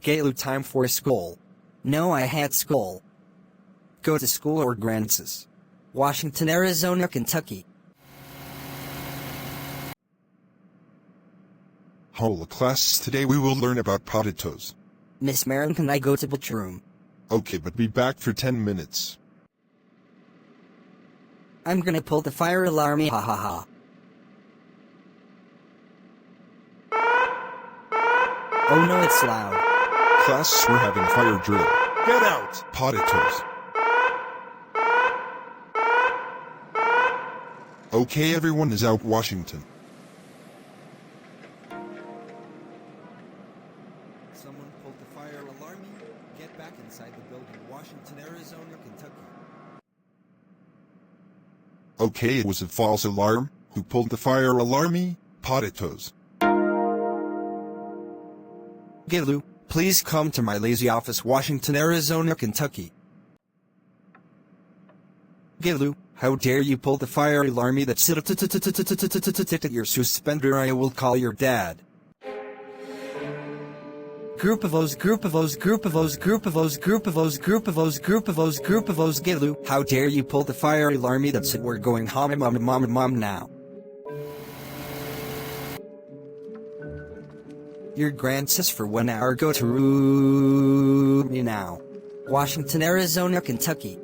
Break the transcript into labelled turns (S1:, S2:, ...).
S1: Gayloo, time for school. No, I had school. Go to school or Grandsas. Washington, Arizona, Kentucky.
S2: Hello class, today we will learn about potatoes.
S1: Miss Marin, can I go to the room?
S2: Okay, but be back for 10 minutes.
S1: I'm gonna pull the fire alarm, ha ha ha. Oh no, it's loud.
S2: Class, we're having fire drill. Get out! Potatoes. Okay, everyone is out. Washington.
S1: Someone pulled the fire alarm. Get back inside the building. Washington, Arizona, Kentucky.
S2: Okay, it was a false alarm. Who pulled the fire alarm? Potatoes.
S1: Gayloo, please come to my lazy office, Washington, Arizona, Kentucky. Gayloo, how dare you pull the fire alarm? That's it. Your suspender. I will call your dad. Group of O's, group of O's, group of O's, group of O's, group of O's, group of O's, group of O's, group of O's. Gayloo, how dare you pull the fire alarm? That's it. We're going home, mom now. Your Grandsas for 1 hour. Go to room now. Washington, Arizona, Kentucky.